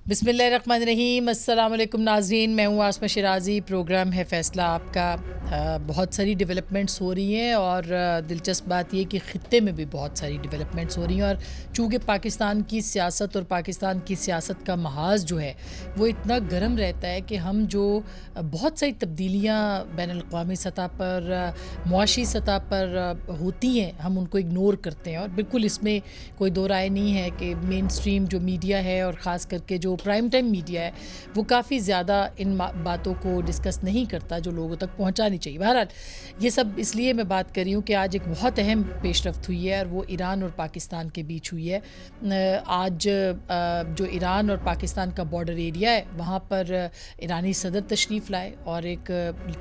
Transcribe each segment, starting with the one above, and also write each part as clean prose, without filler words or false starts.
بسم اللہ الرحمن الرحیم. السلام علیکم ناظرین, میں ہوں آسمہ شیرازی. پروگرام ہے فیصلہ آپ کا. بہت ساری ڈیولپمنٹس ہو رہی ہیں اور دلچسپ بات یہ کہ خطے میں بھی بہت ساری ڈیولپمنٹس ہو رہی ہیں, اور چونکہ پاکستان کی سیاست اور پاکستان کی سیاست کا محاذ جو ہے وہ اتنا گرم رہتا ہے کہ ہم جو بہت ساری تبدیلیاں بین الاقوامی سطح پر, معاشی سطح پر ہوتی ہیں, ہم ان کو اگنور کرتے ہیں. اور بالکل اس میں کوئی دو رائے نہیں ہے کہ مین سٹریم جو میڈیا ہے اور خاص کر کے جو پرائم ٹائم میڈیا ہے وہ کافی زیادہ ان باتوں کو ڈسکس نہیں کرتا جو لوگوں تک پہنچانی چاہیے. بہرحال یہ سب اس لیے میں بات کر رہی ہوں کہ آج ایک بہت اہم پیش رفت ہوئی ہے اور وہ ایران اور پاکستان کے بیچ ہوئی ہے. آج جو ایران اور پاکستان کا بارڈر ایریا ہے وہاں پر ایرانی صدر تشریف لائے, اور ایک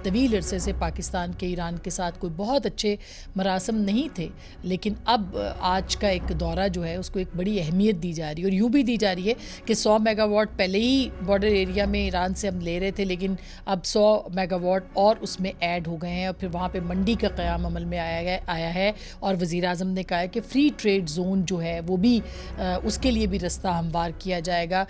طویل عرصے سے پاکستان کے ایران کے ساتھ کوئی بہت اچھے مراسم نہیں تھے, لیکن اب آج کا ایک دورہ جو ہے اس کو ایک بڑی اہمیت دی جا رہی ہے, اور یوں بھی دی جا رہی ہے کہ 100 میگا واٹ پہلے ہی بارڈر ایریا میں ایران سے ہم لے رہے تھے, لیکن اب 100 میگا واٹ اور اس میں ایڈ ہو گئے ہیں. اور پھر وہاں پہ منڈی کا قیام عمل میں آیا ہے, اور وزیر اعظم نے کہا ہے کہ فری ٹریڈ زون جو ہے وہ بھی اس کے لیے بھی رستہ ہموار کیا جائے گا,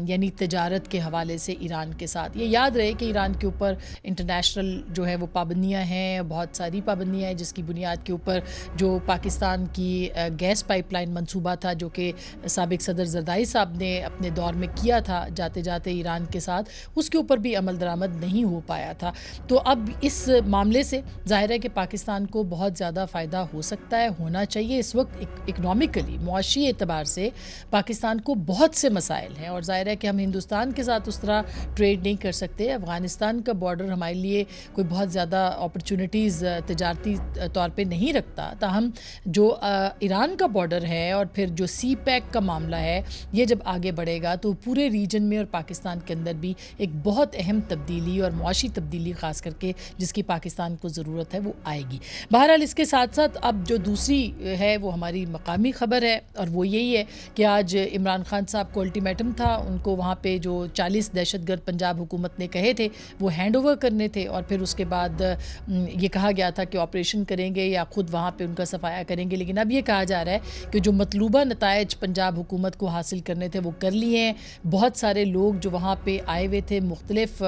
یعنی تجارت کے حوالے سے ایران کے ساتھ. یہ یاد رہے کہ ایران کے اوپر انٹرنیشنل جو ہے وہ پابندیاں ہیں, بہت ساری پابندیاں ہیں, جس کی بنیاد کے اوپر جو پاکستان کی گیس پائپ لائن منصوبہ تھا جو کہ سابق صدر زردائی صاحب نے اپنے دور میں کیا تھا جاتے جاتے ایران کے ساتھ, اس کے اوپر بھی عمل درآمد نہیں ہو پایا تھا. تو اب اس معاملے سے ظاہر ہے کہ پاکستان کو بہت زیادہ فائدہ ہو سکتا ہے, ہونا چاہیے. اس وقت اکنامکلی معاشی اعتبار سے پاکستان کو بہت سے مسائل ہیں, اور ظاہر ہے کہ ہم ہندوستان کے ساتھ اس طرح ٹریڈ نہیں کر سکتے. افغانستان کا بارڈر ہمارے لیے کوئی بہت زیادہ اپرچونٹیز تجارتی طور پہ نہیں رکھتا, تاہم جو ایران کا بارڈر ہے اور پھر جو سی پیک کا معاملہ ہے یہ جب آگے بڑھے گا تو پورے ریجن میں اور پاکستان کے اندر بھی ایک بہت اہم تبدیلی اور معاشی تبدیلی خاص کر کے جس کی پاکستان کو ضرورت ہے وہ آئے گی. بہرحال اس کے ساتھ ساتھ اب جو دوسری ہے وہ ہماری مقامی خبر ہے, اور وہ یہی ہے کہ آج عمران خان صاحب کو الٹیمیٹم تھا, ان کو وہاں پہ جو 40 دہشت گرد پنجاب حکومت نے کہے تھے وہ ہینڈ اوور کرنے تھے, اور پھر اس کے بعد یہ کہا گیا تھا کہ آپریشن کریں گے یا خود وہاں پہ ان کا صفایا کریں گے. لیکن اب یہ کہا جا رہا ہے کہ جو مطلوبہ نتائج پنجاب حکومت کو حاصل کرنے تھے وہ کر لیے ہیں. بہت سارے لوگ جو وہاں پہ آئے ہوئے تھے مختلف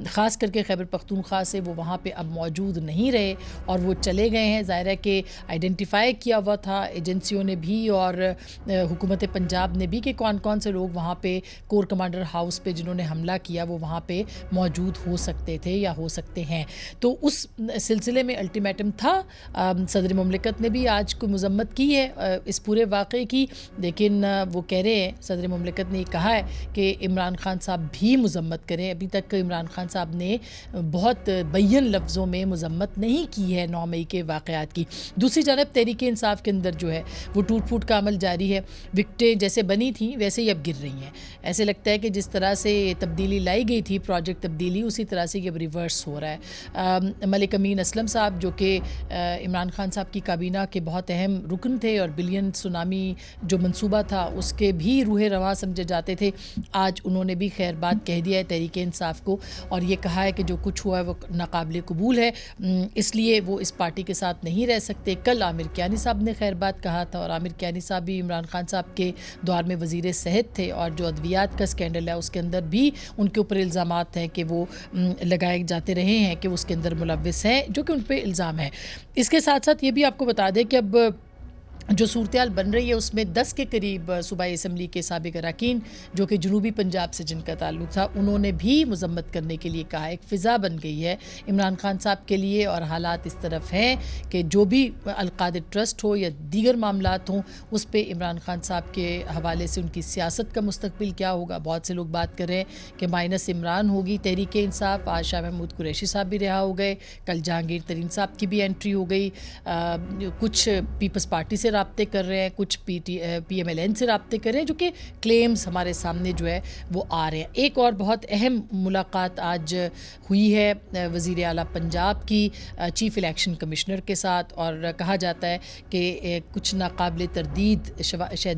خاص کر کے خیبر پختونخوا سے, وہ وہاں پہ اب موجود نہیں رہے اور وہ چلے گئے ہیں. ظاہر ہے کہ آئیڈینٹیفائی کیا ہوا تھا ایجنسیوں نے بھی اور حکومت پنجاب نے بھی کہ کون کون سے لوگ وہاں پہ کور کمانڈر ہاؤس پہ جنہوں نے حملہ کیا وہ وہاں پہ موجود ہو سکتے تھے یا ہو سکتے ہیں. تو اس سلسلے میں الٹیمیٹم تھا. صدر مملکت نے بھی آج کو مذمت کی ہے اس پورے واقعے کی, لیکن وہ کہہ رہے ہیں, صدر مملکت نے کہا ہے کہ عمران خان صاحب بھی مذمت کریں. ابھی تک عمران خان صاحب نے بہت بین لفظوں میں مذمت نہیں کی ہے 9 مئی کے واقعات کی. دوسری جانب تحریک انصاف کے اندر جو ہے وہ ٹوٹ پھوٹ کا عمل جاری ہے. وکٹیں جیسے بنی تھیں ویسے ہی اب گر رہی ہیں. ایسے لگتا ہے کہ جس طرح سے تبدیلی لائی گئی تھی, پروجیکٹ تبدیلی, اسی طرح سے یہ اب ریورس ہو رہا ہے. ملک امین اسلم صاحب جو کہ عمران خان صاحب کی کابینہ کے بہت اہم رکن تھے اور بلین سونامی جو منصوبہ تھا اس کے بھی روح رواں سمجھے جاتے تھے, آج انہوں نے بھی خیر بات کہہ دیا ہے تحریک انصاف کو, اور یہ کہا ہے کہ جو کچھ ہوا ہے وہ ناقابل قبول ہے, اس لیے وہ اس پارٹی کے ساتھ نہیں رہ سکتے. کل عامر کیانی صاحب نے خیر بات کہا تھا, اور عامر کیانی صاحب بھی عمران خان صاحب کے دور میں وزیر صحت تھے, اور جو ادویات کا سکینڈل ہے اس کے اندر بھی ان کے اوپر الزامات ہیں کہ وہ لگائے جاتے رہے ہیں کہ اس کے اندر ملوث ہیں, جو کہ ان پہ الزام ہے. اس کے ساتھ ساتھ یہ بھی آپ کو بتا دیں کہ اب جو صورتحال بن رہی ہے اس میں 10 کے قریب صوبائی اسمبلی کے سابق اراکین جو کہ جنوبی پنجاب سے جن کا تعلق تھا انہوں نے بھی مذمت کرنے کے لیے کہا. ایک فضا بن گئی ہے عمران خان صاحب کے لیے, اور حالات اس طرف ہیں کہ جو بھی القادر ٹرسٹ ہو یا دیگر معاملات ہوں اس پہ عمران خان صاحب کے حوالے سے ان کی سیاست کا مستقبل کیا ہوگا. بہت سے لوگ بات کر رہے ہیں کہ مائنس عمران ہوگی تحریک انصاف. آج شاہ محمود قریشی صاحب بھی رہا ہو گئے, کل جہانگیر ترین صاحب کی بھی انٹری ہو گئی, کچھ پیپلز پارٹی سے رابطے کر رہے ہیں, کچھ پی ایم ایل این سے رابطے کر رہے ہیں, جو کہ کلیمز ہمارے سامنے جو ہے وہ آ رہے ہیں. ایک اور بہت اہم ملاقات آج ہوئی ہے وزیر اعلیٰ پنجاب کی چیف الیکشن کمشنر کے ساتھ, اور کہا جاتا ہے کہ کچھ ناقابل تردید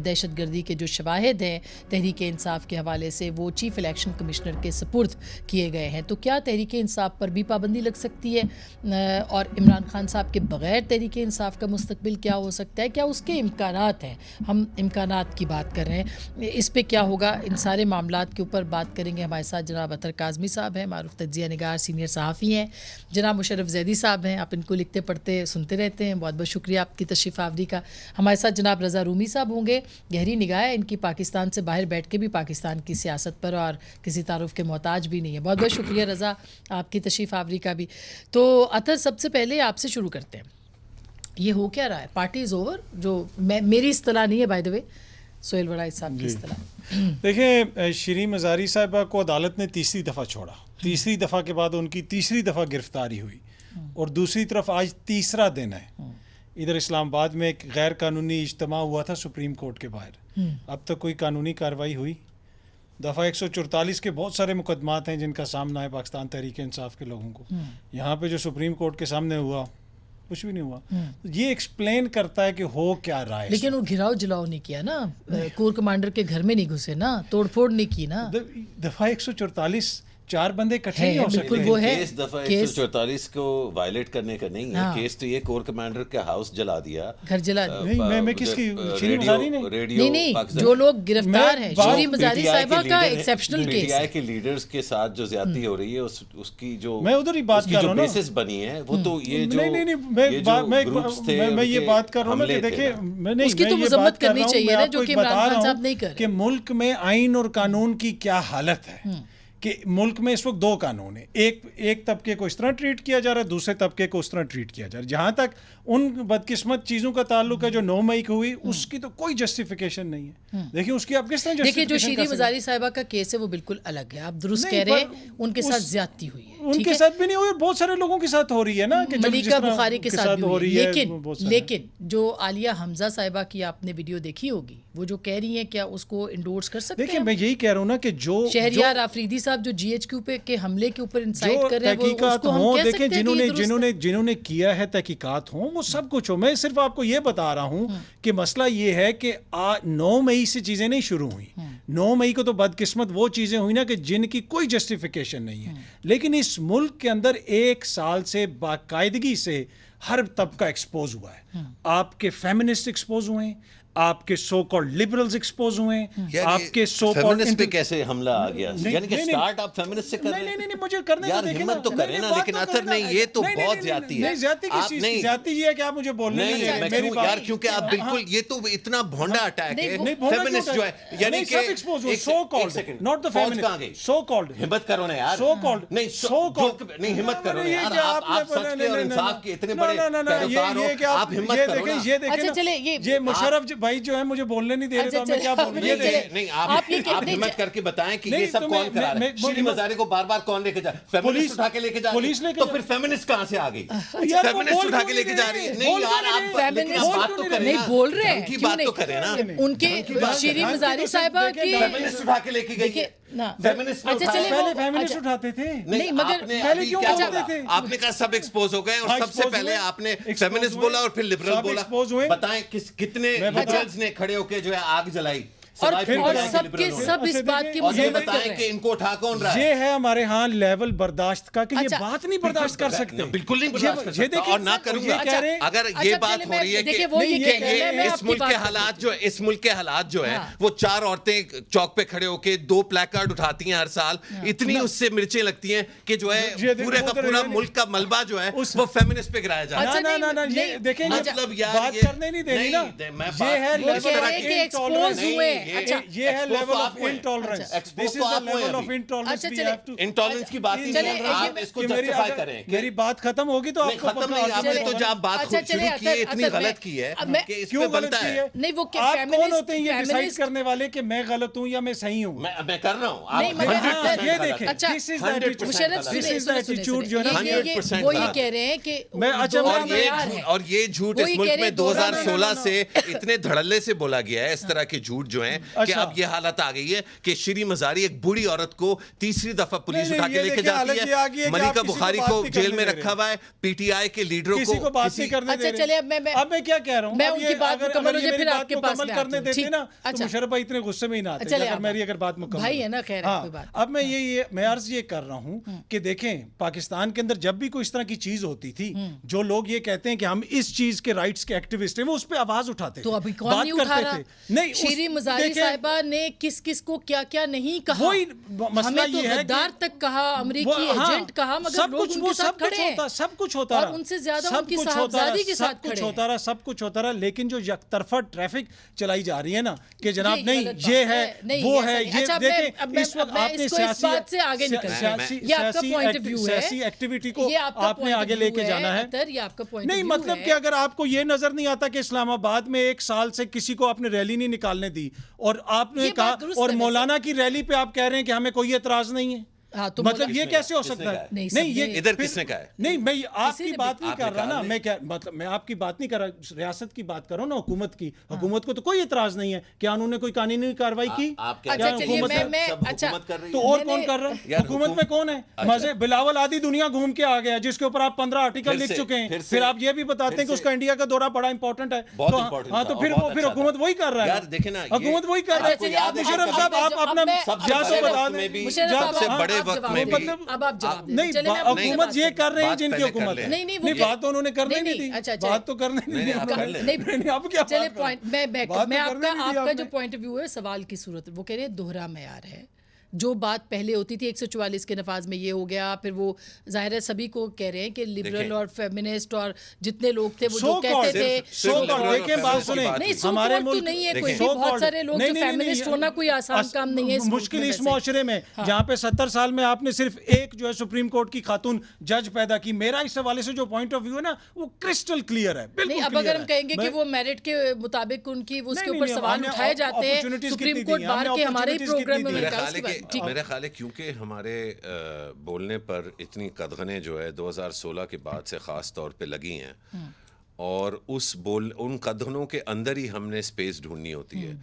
دہشت گردی کے جو شواہد ہیں تحریک انصاف کے حوالے سے وہ چیف الیکشن کمشنر کے سپرد کیے گئے ہیں. تو کیا تحریک انصاف پر بھی پابندی لگ سکتی ہے, اور عمران خان صاحب کے بغیر تحریک انصاف کا مستقبل کیا ہو سکتا ہے؟ کیا اس کے امکانات ہیں. ہم امکانات کی بات کر رہے ہیں. اس پہ کیا ہوگا, ان سارے معاملات کے اوپر بات کریں گے. ہمارے ساتھ جناب اطہر کاظمی صاحب ہیں, معروف تجزیہ نگار سینئر صحافی ہیں. جناب مشرف زیدی صاحب ہیں, آپ ان کو لکھتے پڑھتے سنتے رہتے ہیں, بہت بہت شکریہ آپ کی تشریف آوری کا. ہمارے ساتھ جناب رضا رومی صاحب ہوں گے, گہری نگاہ ہے ان کی, پاکستان سے باہر بیٹھ کے بھی پاکستان کی سیاست پر اور کسی تعارف کے محتاج بھی نہیں ہے. بہت بہت شکریہ رضا آپ کی تشریف آوری کا بھی. تو اطہر, سب سے پہلے آپ سے شروع کرتے ہیں. یہ ہو کیا رہا ہے, پارٹی از اوور, جو میری اصطلاح نہیں ہے بائی دا وے, سہیل وڑائی صاحب کی اصطلاح. دیکھیں, شیریں مزاری صاحبہ کو عدالت نے تیسری دفعہ چھوڑا. تیسری دفعہ کے بعد ان کی تیسری دفعہ گرفتاری ہوئی, اور دوسری طرف آج تیسرا دن ہے. ادھر اسلام آباد میں ایک غیر قانونی اجتماع ہوا تھا سپریم کورٹ کے باہر. اب تک کوئی قانونی کارروائی ہوئی؟ دفعہ 144 کے بہت سارے مقدمات ہیں جن کا سامنا ہے پاکستان تحریک انصاف کے لوگوں کو. یہاں پہ جو سپریم کورٹ کے سامنے ہوا کچھ بھی نہیں ہوا. یہ ایکسپلین کرتا ہے کہ ہو کیا رہا ہے. لیکن وہ گھراؤ جلاؤ نہیں کیا نا, کور کمانڈر کے گھر میں نہیں گھسے نا, توڑ پھوڑ نہیں کی نا. دفعہ 144 چار بندے اکٹھے نہیں ہو بالکل سکتے. وہ ہے کیس دفعہ 144 کو وائلیٹ کرنے کا نہیں ہے. کیس تو یہ کور کمانڈر کا ہاؤس جلا دیا, گھر جلا دیا. نہیں, میں کس کی, شیریں مزاری نے نہیں, جو لوگ گرفتار ہیں, شیریں مزاری صاحبہ کا exceptional case P T I کے لیڈرز کے ساتھ جو زیادتی ہو رہی ہے اس کی جو میں ادھر ہی بات کر رہا ہوں نا, بیسس بنی ہے وہ تو یہ جو میں یہ بات کر رہا ہوں نا کہ دیکھیں, اس کی تو مذمت کرنی چاہیے نا, جو کہ عمران خان صاحب نہیں کر رہے. کہ ملک میں آئین اور قانون کی کیا حالت ہے, کہ ملک میں اس وقت دو قانون ہیں. ایک طبقے کو اس طرح ٹریٹ کیا جا رہا ہے, دوسرے طبقے کو اس طرح ٹریٹ کیا جا رہا ہے. جہاں تک ان بدقسمت چیزوں کا تعلق ہے جو 9 مئی کو ہوئی, اس کی تو کوئی جسٹیفیکیشن نہیں ہے. دیکھیں اس کی آپ کس طرح دیکھیں, جو شیریں مزاری صاحبہ کا کیس ہے وہ بالکل الگ ہے. آپ درست کہہ رہے ہیں, ان کے ساتھ زیادتی ہوئی ہے, ان کے ساتھ بھی نہیں ہوئی, بہت سارے لوگوں کے ساتھ ہو رہی ہے نا, کہ ملیکہ بخاری کے ساتھ بھی ہوئی ہے. لیکن جو عالیہ حمزہ صاحبہ کی آپ نے ویڈیو دیکھی ہوگی, وہ جو کہہ رہی ہیں, کیا اس کو انڈورس کر سکتے ہیں؟ دیکھیں, میں یہی کہہ رہا ہوں نا کہ جو شہریار آفریدی صاحب جو جی ایچ کیو پہ کے حملے کے اوپر انسائٹ کر رہے ہیں, وہ اس کو ہم کہہ سکتے ہیں کہ جنہوں نے کیا ہے تحقیقات ہوں, وہ سب کچھ ہو. میں صرف آپ کو یہ بتا رہا ہوں کہ مسئلہ یہ ہے کہ 9 مئی سے چیزیں نہیں شروع ہوئی. 9 مئی کو تو بدقسمت وہ چیزیں ہوئی نا کہ جن کی کوئی جسٹیفیکیشن نہیں ہے. لیکن اس ملک کے اندر 1 سال سے باقاعدگی سے ہر طبقہ ایکسپوز ہوا ہے. آپ کے فیمنسٹ ایکسپوز ہوئے ہیں, آپ کے سو کالڈ لبرلز ایکسپوز ہوئے ہیں, آپ کے سو کالڈ فیمنسٹ پہ کیسے حملہ آ گیا, یعنی کہ سٹارٹ آپ فیمنسٹ سے کر رہے ہیں. نہیں, مجھے کرنے یار ہمت تو کریں نا, لیکن اثر نہیں, یہ تو بہت زیادتی ہے. زیادتی یہ ہے کہ آپ مجھے بولنے نہیں یار, کیونکہ آپ بالکل, یہ تو اتنا بھونڈا اٹیک ہے. فیمنسٹ جو ہے, یعنی کہ so called, not the feminist, so called. ہمت کرو نا یار, سو کالڈ, نہیں ہمت کرو نا یار, آپ سچ کے اور انصاف کے اتنے بڑے پیروکار ہو, آپ ہمت کرو نا. یہ دیکھیں, یہ مشرف بھائی جو ہے مجھے بولنے نہیں دے رہے, تو میں کیا بولوں. نہیں, آپ ہمت کر کے بتائیں کہ یہ سب کون کرا رہا ہے. شیریں مزاری کو بار بار کون لے کے جا, فیمنسٹ اٹھا کے لے کے جا رہی ہے, تو پھر فیمنسٹ کہاں سے آ گئی؟ فیمنسٹ اٹھا کے لے کے جا رہی ہے. نہیں یار, آپ بات تو کریں, نہیں بول رہے ہیں, ان کی بات تو کریں نا. ان کے شیریں مزاری صاحبہ کی فیمنسٹ اٹھا کے لے کے گئی ہے. فیمنسٹ اٹھاتے تھے, نہیں مگر پہلے کیوں اٹھاتے تھے؟ آپ نے کہا سب ایکسپوز ہو گئے, اور سب سے پہلے آپ نے فیمنسٹ بولا اور پھر لبرل بولا. بتائیں کتنے لبرلز نے کھڑے ہو کے جو ہے آگ جلائی, اور سب اس بات کی مذمت کر رہے ہیں کہ ان کو اٹھا کون رہا ہے. یہ ہے ہمارے ہاں لیول برداشت کا, کہ یہ بات نہیں برداشت کر سکتے, بالکل نہیں برداشت کر سکتا, اور نہ کروں گا. اگر یہ بات ہو رہی ہے کہ اس ملک کے حالات جو ہے وہ 4 عورتیں چوک پہ کھڑے ہو کے 2 پلیک کارڈ اٹھاتی ہیں ہر سال, اتنی اس سے مرچیں لگتی ہیں کہ جو ہے پورے کا پورا ملک کا ملبہ جو ہے وہ فیمنسٹ پہ گرایا جاتا ہے. دیکھیں مطلب بات کرنے نہیں دے رہی نا, یہ ہے level of intolerance. This is the level of intolerance we have to. Intolerance کی بات ہی نہیں, آپ اس کو جسٹیفائی کریں. میری بات ختم ہوگی تو آپ کو ختم نہیں, آپ نے تو جب بات شروع کی ہے اتنی غلط کی ہے کہ اس پہ بنتا ہے. نہیں, وہ آپ کون ہوتے ہیں یہ ڈیسائیڈ کرنے والے کہ میں غلط ہوں یا میں صحیح ہوں؟ میں کر رہا ہوں. یہ دیکھیں, دس از دی ایٹیٹیوڈ جو ہے وہ یہ کہہ رہے ہیں کہ, اور یہ جھوٹ اس ملک میں 2016 سے اتنے دھڑلے سے بولا گیا ہے, اس طرح کے جھوٹ جو ہیں ہیں کہ اب یہ حالت آ گئی ہے کہ شری مزاری ایک بوڑھی عورت کو تیسری دفعہ پولیس اٹھا کے لے کے جاتی ہے, ملیکہ بخاری کو جیل میں رکھا ہوا ہے, پی ٹی آئی کے لیڈروں کسی کو بات نہیں کرنے دے رہے. اب میں کیا کہہ رہا ہوں, میں ان کی بات مکمل ہو جائے پھر آپ کے پاس میں کرنے دیتے نا تو مشرف بھائی اتنے غصے میں ہی نہ آتے اگر میری اگر بات مکمل بھائی ہے نا. خیر کوئی بات. اب میں عرض یہ کر رہا ہوں کہ دیکھیں پاکستان کے اندر جب بھی کوئی اس طرح کی چیز ہوتی تھی, جو لوگ یہ کہتے ہیں کہ ہم اس چیز کے رائٹس کے ایکٹیوسٹ ہیں, وہ اس پہ آواز اٹھاتے تو ابھی کون نہیں اٹھا رہا؟ نہیں, شیریں مزاری صاحبہ نے کس کس کو کیا کیا نہیں کہا, وہی مسئلہ یہ ہے کہ غدار تک کہا, امریکی ایجنٹ کہا, مگر لوگ ان کے ساتھ کھڑے ہیں, سب کچھ ہوتا رہا, اور ان سے زیادہ ان کی صاحبزادی کے ساتھ کھڑے ہیں, سب کچھ ہوتا رہا. لیکن جو یک طرفہ ٹریفک چلائی جا رہی ہے نا کہ جناب نہیں یہ ہے وہ ہے, یہ دیکھیں اس وقت آپ نے سیاسی ایکٹیویٹی کو آپ نے آگے لے کے جانا ہے. نہیں مطلب کہ اگر آپ کو یہ نظر نہیں آتا کہ اسلام آباد میں 1 سال سے کسی کو آپ نے ریلی نہیں نکالنے دی, اور آپ نے کہا اور مولانا کی ریلی پہ آپ کہہ رہے ہیں کہ ہمیں کوئی اعتراض نہیں ہے, مطلب یہ کیسے ہو سکتا ہے؟ نہیں یہ ادھر کس نے کہا ہے؟ نہیں میں آپ کی بات نہیں کر رہا نا, میں کیا مطلب میں آپ کی بات نہیں کر رہا, ریاست کی بات کرو نا, حکومت کی. حکومت کو تو کوئی اعتراض نہیں ہے, کیا انہوں نے کوئی قانونی کارروائی کی؟ تو اور کون کر رہا ہے؟ حکومت میں کون ہے؟ مزے بلاول آدھی دنیا گھوم کے آ گیا جس کے اوپر آپ 15 آرٹیکل لکھ چکے ہیں, پھر آپ یہ بھی بتاتے ہیں کہ اس کا انڈیا کا دورہ بڑا امپورٹنٹ ہے. ہاں تو پھر حکومت وہی کر رہا ہے, حکومت وہی کر رہا ہے. مشرف صاحب آپ اپنا بتا دیں بڑے وقت میں بھی اب آپ جواب نہیں, حکومت یہ کر رہے ہیں جن کی حکومت ہے. نہیں بات تو انہوں نے کرنے نہیں دی, بات تو کرنے نہیں دی. اب کیا چلے پوائنٹ میں آپ کا جو پوائنٹ آف ویو ہے سوال کی صورت, وہ کہہ رہے ہیں دوہرا معیار ہے. جو بات پہلے ہوتی تھی 144 کے نفاذ میں یہ ہو گیا, پھر وہ ظاہر ہے سبھی کو کہہ رہے ہیں کہ لبرل اور فیمنسٹ اور جتنے لوگ تھے وہ جو کہتے تھے ہمارے ملک نہیں ہے کوئی, بہت سارے لوگ جو فیمنسٹ ہونا کوئی آسان کام نہیں ہے مشکل اس معاشرے میں جہاں پہ 70 سال میں آپ نے صرف ایک جو ہے سپریم کورٹ کی خاتون جج پیدا کی. میرا اس حوالے سے جو پوائنٹ آف ویو ہے نا وہ کرسٹل کلیئر ہے, بالکل. اب اگر ہم کہیں گے کہ وہ میرٹ کے مطابق ان کی اس کے اوپر سوال اٹھائے جاتے ہیں سپریم کورٹ بار کے ہمارے پروگرام میں, میرا خیال ہے کیونکہ ہمارے بولنے پر اتنی قدغنیں جو ہے 2016 کے بعد سے خاص طور پہ لگی ہیں, اور ان قدغنوں کے اندر ہی ہم نے سپیس ڈھونڈنی ہوتی ہے.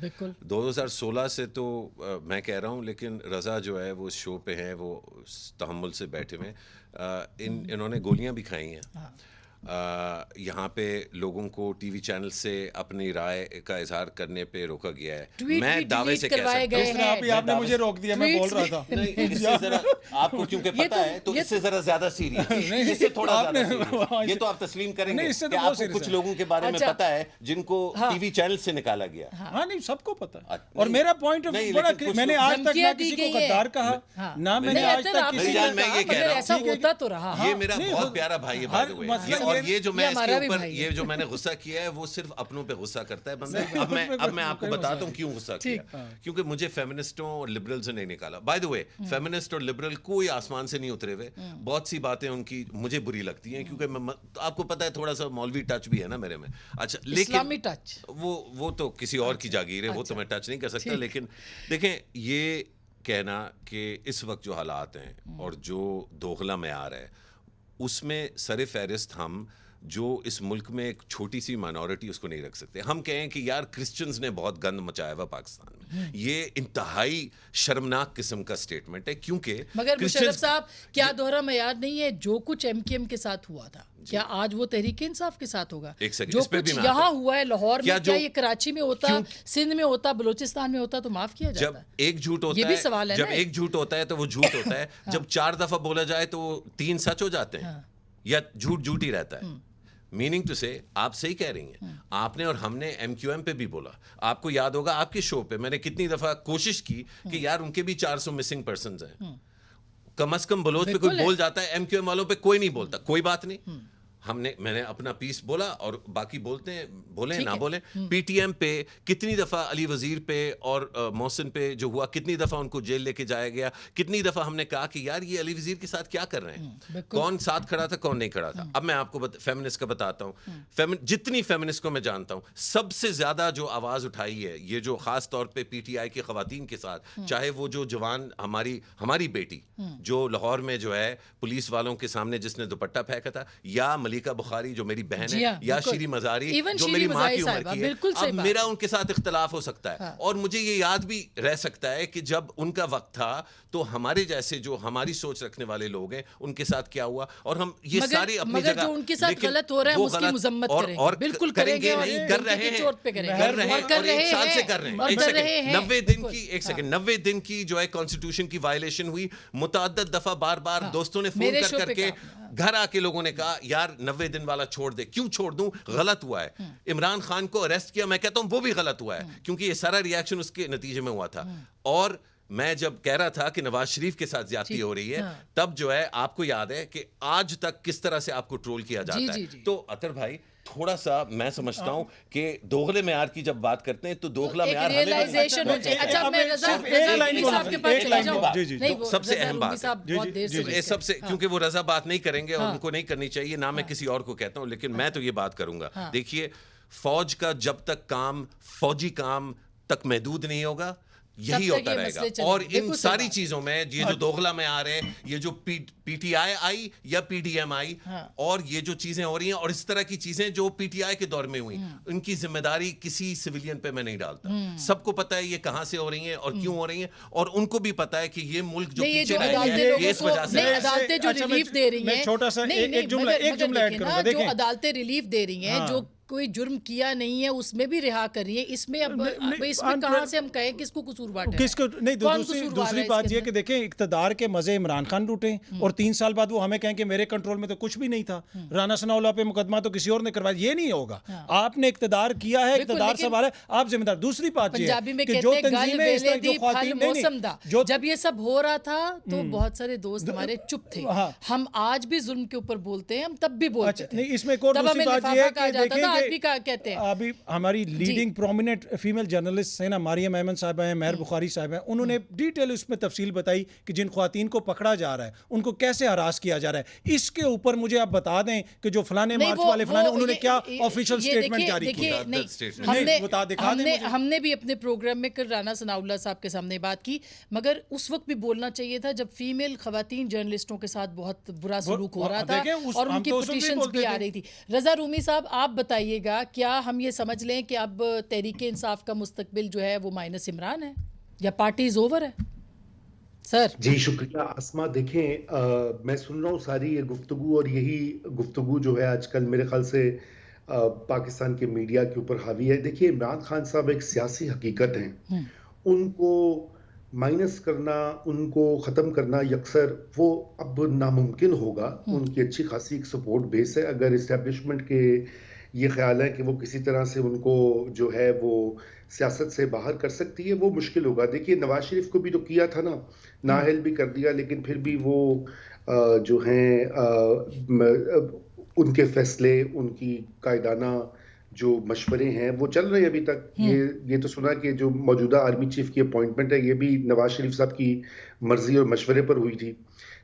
2016 سے تو میں کہہ رہا ہوں, لیکن رضا جو ہے وہ اس شو پہ ہیں, وہ تحمل سے بیٹھے ہوئے, انہوں نے گولیاں بھی کھائی ہیں. یہاں پہ لوگوں کو ٹی وی چینل سے اپنی رائے کا اظہار کرنے پہ روکا گیا ہے. میں دعوے سے کہہ سکتا ہوں, آپ نے مجھے روک دیا, میں بول رہا تھا. اس سے ذرا آپ کو کیونکہ پتہ ہے تو اس سے ذرا زیادہ سیریس, اس سے تھوڑا زیادہ سیریس. یہ تو آپ تسلیم کریں گے کہ آپ کو کچھ لوگوں کے بارے میں پتہ ہے جن کو ٹی وی چینل سے نکالا گیا. ہاں نہیں سب کو پتہ ہے, اور میرا پوائنٹ بڑا, میں نے آج تک نہ کسی کو غدار کہا, نہ میں نے آج تک کسی کو, میں یہ کہہ رہا ہوں ایسا ہوتا تو رہا. یہ میرا بہت پیارا بھائی ہے بائی دی وے, اور یہ جو میں اس کے اوپر یہ جو میں نے غصہ کیا ہے وہ صرف اپنوں پہ غصہ کرتا ہے بندہ. اب میں آپ کو بتاتا ہوں کیوں غصہ کیا, کیونکہ مجھے فیمنسٹوں اور لبرل سے نہیں نکالا. بائی دی وے فیمنسٹ اور لبرل کوئی آسمان سے نہیں اترے ہوئے, بہت سی باتیں ان کی مجھے بری لگتی ہیں, کیونکہ آپ کو پتہ ہے تھوڑا سا مولوی ٹچ بھی ہے نا میرے میں. اچھا لیکن وہ تو کسی اور کی جاگیر ہے, وہ تو میں ٹچ نہیں کر سکتا. لیکن دیکھیں یہ کہنا کہ اس وقت جو حالات ہیں اور جو دوغلا معیار ہے اس میں سر فہرست ہم جو اس ملک میں ایک چھوٹی سی مائنورٹی اس کو نہیں رکھ سکتے. ہم کہیں کہ یار کرسچنز نے بہت گند مچایا ہوا پاکستان میں, یہ انتہائی شرمناک قسم کا سٹیٹمنٹ ہے. کیونکہ مگر مشرف صاحب کیا دوہرا معیار نہیں ہے, جو کچھ ایم کیو ایم کے ساتھ ہوا تھا کیا آج وہ تحریک انصاف کے ساتھ ہوگا؟ جو کچھ یہاں ہوا ہے لاہور میں, کیا یہ کراچی میں ہوتا, سندھ میں ہوتا, بلوچستان میں ہوتا تو معاف کیا جاتا؟ جب ایک جھوٹ ہوتا ہے, یہ بھی سوال ہے, جب ایک جھوٹ ہوتا ہے تو وہ جھوٹ ہوتا ہے, جب 4 دفعہ بولا جائے تو وہ 3 سچ ہو جاتے ہیں, یا جھوٹ ہی رہتا ہے. میننگ ٹو سے آپ صحیح کہہ رہی ہیں, آپ نے اور ہم نے ایم کیو ایم پہ بھی بولا. آپ کو یاد ہوگا آپ کے شو پہ میں نے کتنی دفعہ کوشش کی کہ یار ان کے بھی 400 مسنگ پرسنز ہیں, کم از کم بلوچ پہ کوئی بول جاتا ہے, ایم کیو ایم والوں پہ کوئی نہیں بولتا. کوئی بات نہیں, میں نے اپنا پیس بولا اور باقی بولیں نہ بولیں. پی ٹی ایم پہ کتنی دفعہ علی وزیر پہ اور محسن پہ جو ہوا, کتنی دفعہ ان کو جیل لے کے جایا گیا, کتنی دفعہ ہم نے کہا کہ یار یہ علی وزیر کے ساتھ کیا کر رہے ہیں, کون ساتھ کھڑا تھا کون نہیں کھڑا تھا. اب میں آپ کو فیمنسٹ کا بتاتا ہوں, جتنی فیمنسٹ کو میں جانتا ہوں سب سے زیادہ جو آواز اٹھائی ہے یہ جو خاص طور پہ پی ٹی آئی کی خواتین کے ساتھ, چاہے وہ جو جوان ہماری بیٹی جو لاہور میں جو ہے پولیس والوں کے سامنے جس نے دوپٹہ پھینکا تھا, یا ملیکہ بخاری جو میری بہن ہے, یا شیریں مزاری جو میری ماں کی عمر کی ہے. اب میرا ان کے ساتھ اختلاف ہو سکتا ہے, اور مجھے یہ یاد بھی رہ سکتا ہے کہ جب ان کا وقت تھا تو ہمارے جیسے جو ہماری سوچ رکھنے والے لوگ ہیں ان کے ساتھ کیا ہوا, اور ہم یہ سارے اپنی جگہ, جو ان کے ساتھ غلط ہو رہا ہے اس کی مذمت کریں, اور بالکل کریں گے, نہیں کر رہے ہیں, اور ایک سال سے کر رہے ہیں. ایک سیکنڈ, 90 دن کی, ایک سیکنڈ, 90 دن کی جو ہے کانسٹیٹیوشن کی وائلیشن ہوئی, متعدد دفعہ بار بار دوستوں نے فون کر کے گھر آ کے لوگوں نے کہا یار 90 دن والا چھوڑ دے. کیوں چھوڑ دوں, غلط ہوا ہے. عمران خان کو اریسٹ کیا, میں کہتا ہوں وہ بھی غلط ہوا ہے, کیونکہ یہ سارا ریئیکشن اس کے نتیجے میں ہوا تھا. اور میں جب کہہ رہا تھا کہ نواز شریف کے ساتھ زیادتی ہو رہی ہے, تب جو ہے آپ کو یاد ہے کہ آج تک کس طرح سے آپ کو ٹرول کیا جاتا ہے. تو اطہر بھائی تھوڑا سا میں سمجھتا ہوں کہ دوغلے معیار کی جب بات کرتے ہیں تو دوغلا معیار سب سے اہم بات ہے, سب سے, کیونکہ وہ رضا بات نہیں کریں گے اور ان کو نہیں کرنی چاہیے, نہ میں کسی اور کو کہتا ہوں, لیکن میں تو یہ بات کروں گا. دیکھیے, فوج کا جب تک کام فوجی کام تک محدود نہیں ہوگا یہی ہوتا رہے گا. اور ان ساری چیزوں میں یہ جو دوغلا میں آ رہے ہیں, یہ جو پی ٹی آئی آئی یا پی ڈی ایم آئی, اور یہ جو چیزیں ہو رہی ہیں اور اس طرح کی چیزیں جو پی ٹی آئی کے دور میں ہوئی, ان کی ذمہ داری کسی سویلین پہ میں نہیں ڈالتا. سب کو پتا ہے یہ کہاں سے ہو رہی ہیں اور کیوں ہو رہی ہیں, اور ان کو بھی پتا ہے کہ یہ ملک جو پیچھے رہ گیا ہے اس وجہ سے. عدالتیں جو ریلیف دے رہی ہیں, چھوٹا سا ایک جملہ ایڈ کروں گا, جو عدالتیں ریلیف دے رہی ہیں, جو کوئی جرم کیا نہیں ہے اس میں بھی رہا کر رہی ہے. اس میں اب اس میں کہاں سے ہم کہیں کس کو قصوروار ٹھہرائیں, کس کو نہیں. دوسری بات یہ کہ دیکھیں اقتدار کے مزے عمران خان لوٹے, اور 3 سال بعد وہ ہمیں کہیں کہ میرے کنٹرول میں تو کچھ بھی نہیں تھا, رانا ثناء اللہ پہ مقدمہ تو کسی اور نے کروایا. یہ نہیں ہوگا, آپ نے اقتدار کیا ہے, اقتدار سنبھالا, آپ ذمہ دار. دوسری بات یہ ہے کہ جو تنظیمیں اس طرح جو خواتین, جب یہ سب ہو رہا تھا تو بہت سارے دوست ہمارے چپ تھے. ہم آج بھی ظلم کے اوپر بولتے ہیں, ہم تب بھی بولتے تھے. نہیں, اس میں ایک اور دوسری بات یہ ہے کہ دیکھیں کہتے ہیں ابھی ہماری لیڈنگ پرومیننٹ فیمیل جرنلسٹ ہیں نا, مریم احمد صاحبہ ہیں, مہر بخاری صاحب ہیں, انہوں نے ڈیٹیل اس میں تفصیل بتائی کہ جن خواتین کو پکڑا جا رہا ہے ان کو کیسے ہراس کیا جا رہا ہے. اس کے اوپر مجھے آپ بتا دیں کہ جو فلانے مارچ والے فلانے, انہوں نے کیا آفیشیل سٹیٹمنٹ جاری کیا. ہم نے بھی اپنے پروگرام میں کل رانا ثناء اللہ صاحب کے سامنے بات کی, مگر اس وقت بھی بولنا چاہیے تھا جب فیمیل خواتین جرنلسٹوں کے ساتھ بہت برا سلوک ہو رہا تھا اور ان کی پٹیشنز بھی آ رہی تھی. رضا رومی صاحب, آپ بتائیے گا, کیا ہم یہ سمجھ لیں کہ اب تحریک انصاف کا مستقبل جو ہے وہ مائنس عمران ہے, یا پارٹی از اوور ہے؟ سر جی شکریہ آسما. دیکھیں, میں سن رہا ہوں ساری یہ گفتگو, اور یہی گفتگو جو ہے آج کل میرے خیال سے پاکستان کے میڈیا کے اوپر حاوی ہے. دیکھیے, عمران خان صاحب ایک سیاسی حقیقت ہیں, ان کو مائنس کرنا, ان کو ختم کرنا یکسر وہ اب ناممکن ہوگا. ان کی اچھی خاصی ایک سپورٹ بیس ہے. اگر اسٹیبلشمنٹ کے یہ خیال ہے کہ وہ کسی طرح سے ان کو جو ہے وہ سیاست سے باہر کر سکتی ہے, وہ مشکل ہوگا. دیکھیے, نواز شریف کو بھی تو کیا تھا نا, نااہل بھی کر دیا, لیکن پھر بھی وہ جو ہیں ان کے فیصلے, ان کی قائدانہ جو مشورے ہیں وہ چل رہے ہیں ابھی تک. یہ تو سنا کہ جو موجودہ آرمی چیف کی اپوائنٹمنٹ ہے یہ بھی نواز شریف صاحب کی مرضی اور مشورے پر ہوئی تھی.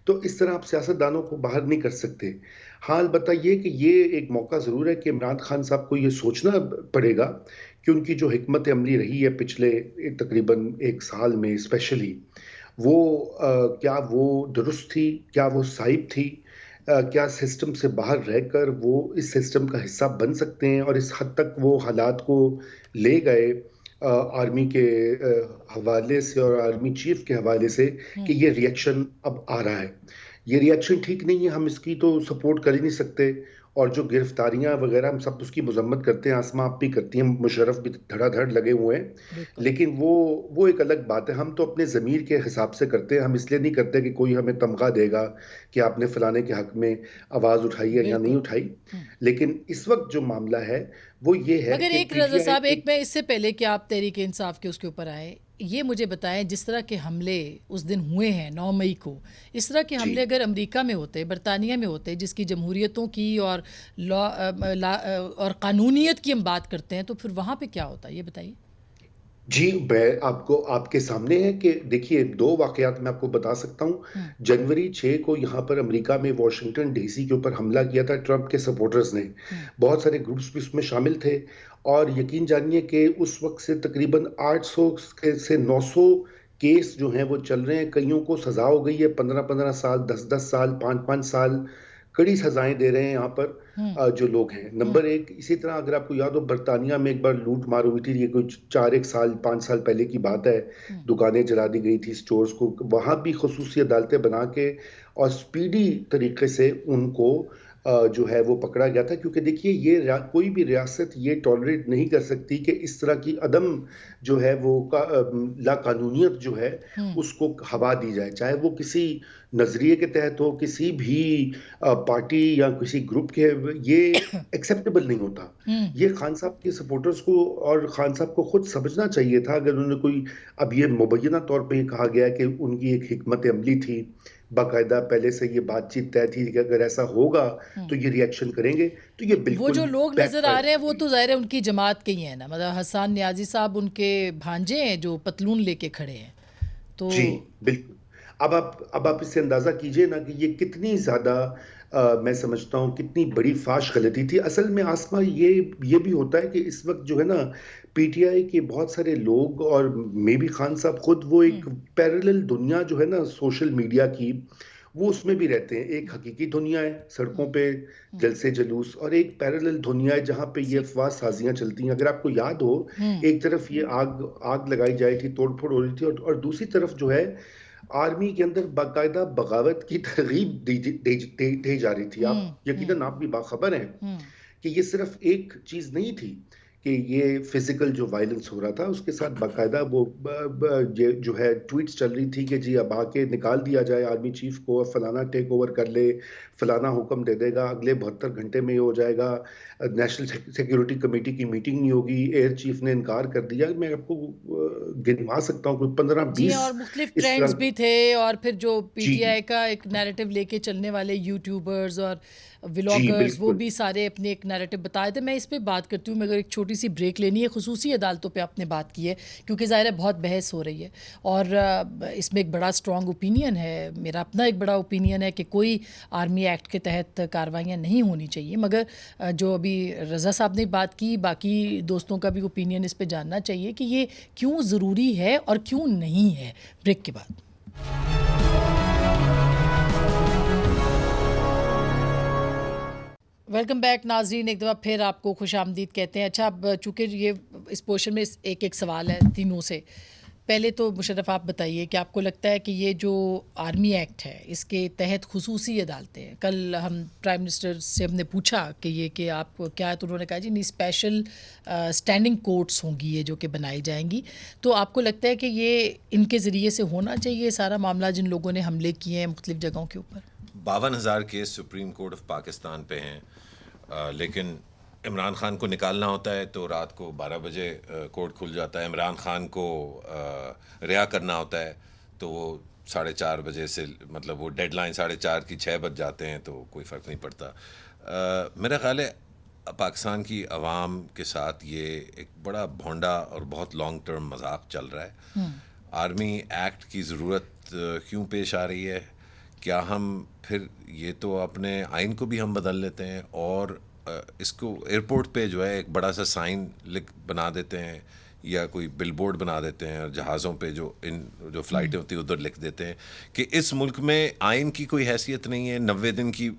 تو اس طرح آپ سیاستدانوں کو باہر نہیں کر سکتے. ہاں, البتہ یہ کہ یہ ایک موقع ضرور ہے کہ عمران خان صاحب کو یہ سوچنا پڑے گا کہ ان کی جو حکمت عملی رہی ہے پچھلے تقریباً 1 سال میں اسپیشلی, وہ کیا وہ درست تھی, کیا وہ صائب تھی, کیا سسٹم سے باہر رہ کر وہ اس سسٹم کا حصہ بن سکتے ہیں, اور اس حد تک وہ حالات کو لے گئے آرمی کے حوالے سے اور آرمی چیف کے حوالے سے کہ یہ ریئیکشن اب آ رہا ہے. یہ ریئیکشن ٹھیک نہیں ہے, ہم اس کی تو سپورٹ کر ہی نہیں سکتے. اور جو گرفتاریاں وغیرہ ہم سب اس کی مذمت کرتے ہیں, آسما آپ بھی کرتی ہیں, مشرف بھی دھڑا دھڑ لگے ہوئے ہیں, لیکن وہ ایک الگ بات ہے. ہم تو اپنے ضمیر کے حساب سے کرتے ہیں, ہم اس لیے نہیں کرتے کہ کوئی ہمیں تمغہ دے گا کہ آپ نے فلانے کے حق میں آواز اٹھائی ہے یا نہیں اٹھائی. لیکن اس وقت جو معاملہ ہے وہ یہ ہے. مگر ایک رضا صاحب, ایک میں اس سے پہلے کہ آپ تحریک انصاف کے اس کے اوپر آئے, یہ مجھے بتائیں, جس طرح کے حملے اس دن ہوئے ہیں 9 مئی کو, اس طرح کے حملے اگر امریکہ میں ہوتے, برطانیہ میں ہوتے, جس کی جمہوریتوں کی اور اور قانونیت کی ہم بات کرتے ہیں, تو پھر وہاں پہ کیا ہوتا ہے, یہ بتائیے. جی, میں آپ کے سامنے ہے کہ دیکھیے 2 واقعات میں آپ کو بتا سکتا ہوں. جنوری 6 کو یہاں پر امریکہ میں واشنگٹن ڈی سی کے اوپر حملہ کیا تھا ٹرمپ کے سپورٹرز نے. بہت سارے گروپس بھی اس میں شامل تھے, اور یقین جانیے کہ اس وقت سے تقریباً 800 سے 900 کیس جو ہیں وہ چل رہے ہیں. کئیوں کو سزا ہو گئی ہے 15-15 سال, 10-10 سال, 5-5 سال. کڑی سزائیں دے رہے ہیں یہاں پر جو لوگ ہیں. نمبر ایک. اسی طرح اگر آپ کو یاد ہو برطانیہ میں ایک بار لوٹ مار ہوئی تھی, یہ کوئی 5 سال پہلے کی بات ہے, دکانیں جلا دی گئی تھی, سٹورز کو, وہاں بھی خصوصی عدالتیں بنا کے اور سپیڈی طریقے سے ان کو جو ہے وہ پکڑا گیا تھا, کیونکہ دیکھیے یہ کوئی بھی ریاست یہ ٹالریٹ نہیں کر سکتی کہ اس طرح کی عدم جو ہے وہ لا قانونیت جو ہے اس کو ہوا دی جائے, چاہے وہ کسی نظریے کے تحت ہو, کسی بھی پارٹی یا کسی گروپ کے. یہ ایکسیپٹیبل نہیں ہوتا. یہ خان صاحب کے سپورٹرز کو اور خان صاحب کو خود سمجھنا چاہیے تھا. اگر انہوں نے کوئی, اب یہ مبینہ طور پہ یہ کہا گیا ہے کہ ان کی ایک حکمت عملی تھی, باقاعدہ پہلے سے یہ بات چیت طے تھی کہ اگر ایسا ہوگا تو یہ ری ایکشن کریں گے, تو یہ بالکل. وہ جو لوگ نظر آ رہے ہیں وہ تو ظاہر ہے ان کی جماعت کے ہی ہیں نا, مطلب حسان نیازی صاحب ان کے بھانجے ہیں جو پتلون لے کے کھڑے ہیں. تو جی بالکل. اب آپ اس سے اندازہ کیجئے نا کہ یہ کتنی زیادہ میں سمجھتا ہوں کتنی بڑی فاش غلطی تھی. اصل میں آسما یہ بھی ہوتا ہے کہ اس وقت جو ہے نا پی ٹی آئی کے بہت سارے لوگ اور مے بی خان صاحب خود, وہ ایک پیرلل دنیا جو ہے نا سوشل میڈیا کی, وہ اس میں بھی رہتے ہیں. ایک حقیقی دنیا ہے سڑکوں پہ جلسے جلوس, اور ایک پیرلل دنیا ہے جہاں پہ یہ افواہ سازیاں چلتی ہیں. اگر آپ کو یاد ہو, ایک طرف یہ آگ لگائی جائی تھی, توڑ پھوڑ ہو رہی تھی, اور دوسری طرف جو ہے آرمی کے اندر باقاعدہ بغاوت کی ترغیب دی جا رہی تھی. آپ یقیناً آپ بھی باخبر ہیں کہ یہ صرف ایک چیز نہیں تھی کہ یہ فزیکل جو وائلنس ہو رہا تھا, اس کے ساتھ باقاعدہ وہ جو ہے ٹویٹس چل رہی تھی کہ جی اب آ کے نکال دیا جائے آرمی چیف کو, فلانا ٹیک اوور کر لے, فلانا حکم دے دے گا, اگلے 72 گھنٹے میں یہ ہو جائے گا, نیشنل سیکیورٹی کمیٹی کی میٹنگ نہیں ہوگی, ایئر چیف نے انکار کر دیا. میں آپ کو گنوا سکتا ہوں کوئی 15-20 جی, اور مختلف ٹرینڈز بھی تھے, اور پھر جو پی ٹی آئی کا ایک نیریٹو لے کے چلنے والے یوٹیوبرز اور ولاگرز, وہ بھی سارے اپنے ایک نیریٹو بتائے تھے. میں اس پہ بات کرتی ہوں, مگر ایک چھوٹی سی بریک لینی ہے. خصوصی عدالتوں پہ آپ نے بات کی ہے کیونکہ ظاہر ہے بہت بحث ہو رہی ہے, اور اس میں ایک بڑا اسٹرانگ اوپینین ہے, میرا اپنا ایک بڑا اوپینین ہے کہ کوئی آرمی ایکٹ کے تحت کارروائیاں نہیں ہونی چاہیے. مگر جو ابھی رضا صاحب نے بات کی, باقی دوستوں کا بھی اوپینین اس پہ جاننا چاہیے کہ یہ کیوں ضروری ہے اور کیوں نہیں ہے. بریک کے بعد ویلکم بیک ناظرین, ایک دفعہ پھر آپ کو خوش آمدید کہتے ہیں. اچھا, اب چونکہ یہ اس پورشن میں ایک سوال ہے تینوں سے. پہلے تو مشرف آپ بتائیے کہ آپ کو لگتا ہے کہ یہ جو آرمی ایکٹ ہے اس کے تحت خصوصی عدالتیں ہیں, کل ہم پرائم منسٹر سے ہم نے پوچھا کہ یہ کہ آپ کیا ہے, تو انہوں نے کہا جی نہیں, اسپیشل اسٹینڈنگ کورٹس ہوں گی یہ جو کہ بنائی جائیں گی. تو آپ کو لگتا ہے کہ یہ ان کے ذریعے سے ہونا چاہیے سارا معاملہ جن لوگوں نے حملے کیے ہیں مختلف جگہوں کے اوپر؟ 52,000 case supreme court of Pakistan پہ ہیں, لیکن عمران خان کو نکالنا ہوتا ہے تو رات کو 12 بجے کورٹ کھل جاتا ہے. عمران خان کو رہا کرنا ہوتا ہے تو وہ 4:30 بجے سے, مطلب وہ ڈیڈ لائن 4:30 کی 6 بج جاتے ہیں, تو کوئی فرق نہیں پڑتا. میرا خیال ہے پاکستان کی عوام کے ساتھ یہ ایک بڑا بھونڈا اور بہت لانگ ٹرم مذاق چل رہا ہے. آرمی ایکٹ کی ضرورت کیوں پیش آ رہی ہے؟ کیا ہم پھر یہ تو اپنے آئین کو بھی ہم بدل لیتے ہیں اور اس کو ایئرپورٹ پہ جو ہے ایک بڑا سا سائن بنا دیتے ہیں یا کوئی بل بورڈ بنا دیتے ہیں, اور جہازوں پہ جو فلائٹیں ہوتی ہیں ادھر لکھ دیتے ہیں کہ اس ملک میں آئین کی کوئی حیثیت نہیں ہے, 90 دن کی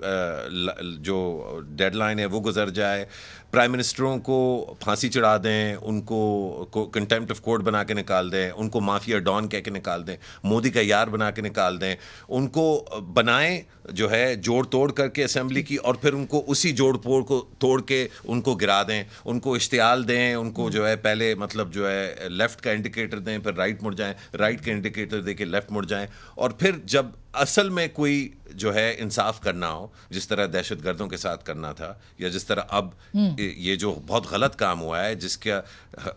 جو ڈیڈ لائن ہے وہ گزر جائے, پرائم منسٹروں کو پھانسی چڑھا دیں, ان کو کنٹیمپٹ آف کورٹ بنا کے نکال دیں, ان کو مافیا ڈان کہہ کے نکال دیں, مودی کا یار بنا کے نکال دیں, ان کو بنائیں جو ہے جوڑ توڑ کر کے اسمبلی کی, اور پھر ان کو اسی جوڑ توڑ کو توڑ کے ان کو گرا دیں, ان کو اشتعال دیں, ان کو جو ہے پہلے مطلب جو ہے لیفٹ کا انڈیکیٹر دیں, پھر رائٹ مڑ جائیں, رائٹ کا انڈیکیٹر دے کے لیفٹ مڑ جائیں, اور پھر جب اصل میں کوئی جو ہے انصاف کرنا ہو, جس طرح دہشت گردوں کے ساتھ کرنا تھا, یا جس طرح اب یہ جو بہت غلط کام ہوا ہے جس کا